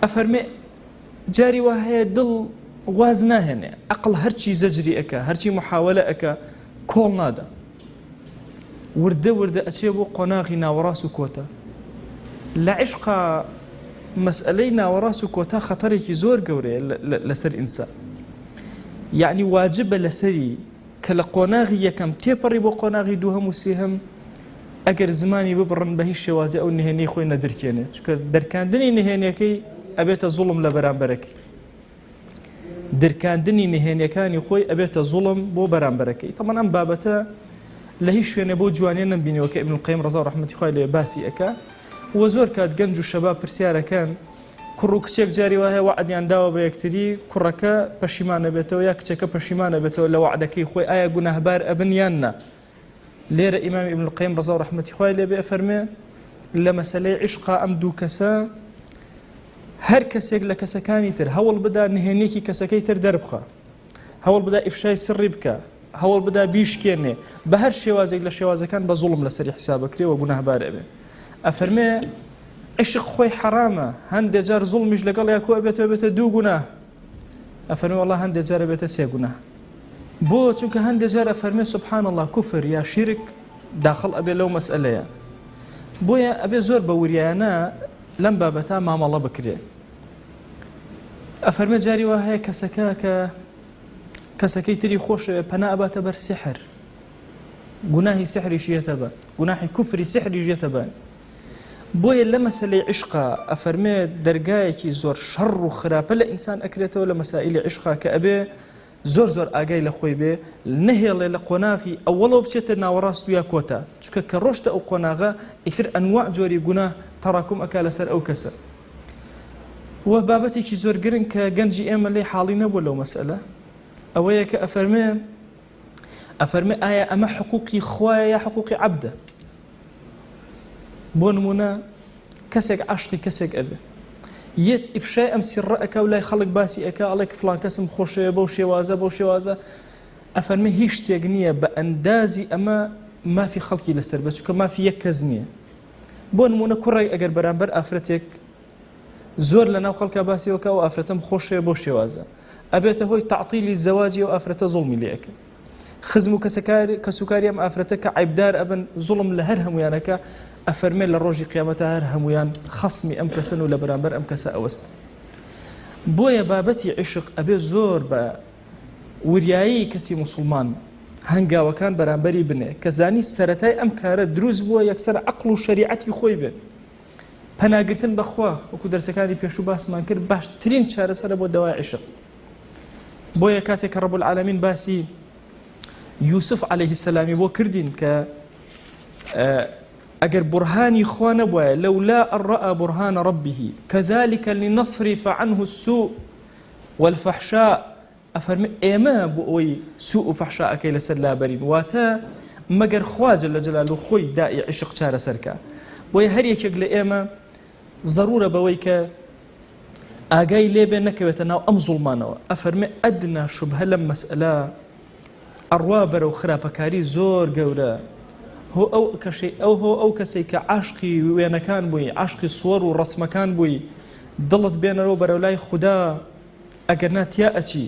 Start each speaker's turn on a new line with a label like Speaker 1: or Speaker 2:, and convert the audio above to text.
Speaker 1: ئەفەرمێ جاری وا هەیە دڵ واز ناهێنێ عەقڵ هەرچی زەجری ئەکا هەرچی محاولە ئەکا کۆڵ نادا وردە وردە ئەچێ بۆ قۆناغی ناوەڕاست و کۆتا لە عیشقا مەسئلەی ناوەڕاست و کۆتا خەتەرێکی زۆر گەورەیە لەسەر ئینسان یعنی واجبە لەسەری کە لە قۆناغی یەکەم تێپەڕی بۆ قۆناغی دووهەم و سێهەم ئەگەر زمانی ببڕن بە هیچ شێوازی ئەو نهێنەی خۆی نەدرکێنێت چونکە دەرکاندنی نهێنیەکەی ئەبێتە زوڵم لە بەرامبەرەکەی دەرکاندنی نهێنیەکانی خۆی ئەبێتە زوڵم بۆ بەرامبەرەکەی تەمان ئەم بابەتە لە هیچ شوێنە بۆ جوانێ نەمبینەوە کە ئیبن القەیم ڕەزا ڕەحمەتی خوای لێ باسی ئەکا وە زۆر کات گەنج و شەباب پرسیارەکان کوڕ و کچێک جاری وایە وعدیان داوە بە یەکتری کوڕەکە پەشیمانە بێتەوە یا کچەکە پەشیمانە بێتەوە لە وعدەکەی خۆی ئایا گوناهبار ئەبن یان نا لێرە ئیمامی ئیبن القەیم ڕەزا ڕەحمەتی خوای لێ بێ فەرمێ لە مەسەلەی عیشقا ئەم دوو کەسە هەر کەسێک لە کەسەکانی تر هەوڵ بدا نهێنیەکی کەسەکەی تر دەربخە هەوڵ بدا ئیفشای سڕی بکە هەوڵ بدا بیشکێنێ بە هەر شێوازێک لە شێوازەکان بە زوڵم لەسەری حسابەکرێەوە گوناهبار ئەبێ ئەفەرمێ عشق خۆی حرامە هەندێک جار زوڵمیش لەگەڵ یاکۆ ئەبێتەوە بێتە دوو گوناه ئەفەرمێ وەڵڵا هەندێک جار ئەبێتە سێ گوناه بۆ چونکە هەندێک جار ئەفەرمێ سوبحان الله کوفر یا شیرک داخڵ ئەبێ لەو مەسئلەیە بۆیە ئەبێ زۆر بە وریانە لەم بابەتە مامەڵە بکرێ ئەفەرمێ جاری وا هەیە کەسەکە کە کەسەکەی تری خۆشەوێ پەنا ئەباتە بەر سحر گوناهی سحریش یەتە بە گوناهی کوفری سحریش یەتە بە بۆیە لە مەسەلەی عیشقا ئەفەرمێ دەرگایەکی زۆر شەڕ و خراپە لە ئینسان ئەکرێتەوە لە مەسائیلی عیشقا کە ئەبێ زۆر زۆر ئاگای لە خۆی بێ نەهێڵێ لە قۆناغی ئەوەڵەوە بچێتە ناوەڕاست و یا کۆتا چونکە کە ڕۆشتە ئەو قۆناغە ئیتر ئەنواع جۆری گوناه تەڕاکوم ئەکا لەسەر ئەو کەسە وە بابەتێکی زۆر گرنگ کە گەنجی ئێمە لێ حاڵی نەبوو لەو مەسئلە ئەوەیە کە ئەفەرمێ ئایا ئەمە حقوقی خوایە یا حقوقی عەبدە بۆ نمونە کەسێک عاشقی کەسێک ئەبێ یەت ئیفشای ئەم سیڕە ئەکا و لای خەڵک باسی ئەکا ئەڵێ فڵان کەسم خۆشەوێ بەو شێوازە ئەفەرمێ هیچ شتێک نییە بە ئەندازی ئەمە مافی خەڵکی لەسەر بە چونکە مافی یەک کەس نییە بۆ نمونە کوڕێک ئەگەر بەرامبەر ئافرەتێک زۆر لە ناو خەڵکا باسیەوەکە و ئافرەتەم خۆشەوێ بۆ شێوازە ئەبێتە هۆی تەعتیلی زەواجی و ئافرەتە زوڵمی لێ ئەکە خزم و کەسوکاری ئەم ئافرەتە کە عیبدار ئەبن زوڵم لە هەر هەمویانەکە ئەفەرمێ لە ڕۆژی قیامەتە هەر هەمویان خەسمی ئەم کەسن و لە بەرامبەر ئەم کەسە ئەوەست بۆیە بابەتی عیشق ئەبێ زۆر بە وریایی کەسی موسڵمان هەنگاوەکان بەرامبەری بنێ کە زانی سەرەتای ئەم کارە دروست بووە یەکسەر عەقڵ و شەریعەتی خۆی بێت پەناگرتن بەخوا وەکو دەرسەکانی پێشوو باسمان کرد باشترین چارەسەرە بۆ دەوای عیشق بۆیە کاتێک کە ڕەب العالەمین باسی یوسف عەلەیه السەلامی بۆ کردین کە ئەگەر بورهانی خوا نەبوایە لەولا ئەن ڕەئا بورهانە ڕەبیه کەذلك لنصرف عنه السوء والفحشاء ئەفەرمێ ئێمە بۆ ئەوەی سوء و فەحشاءەکەی لەسەر لابەرین واتە مەگەر خوا جەل جەلالوه خۆی دائی عیشق چارەسەرکە بۆیە هەر یەکێک لە ئێمە ضرورە بەوەی کە ئاگای لێبێ نەکەوێتە ناو ئەم زوڵمانەوە ئەفەرمێ ئەدنا شوبهە لەم مەسئلە ئەڕوا بەرەو خراپەکاری زۆر گەورە هۆ ئەو کەسێک کە عاشقی وێنەکان بووی عاشقی سوەر و ڕەسمەکان بووی دڵت بێنەرەوە بەرەو لای خودا ئەگەر ناتیا ئەچی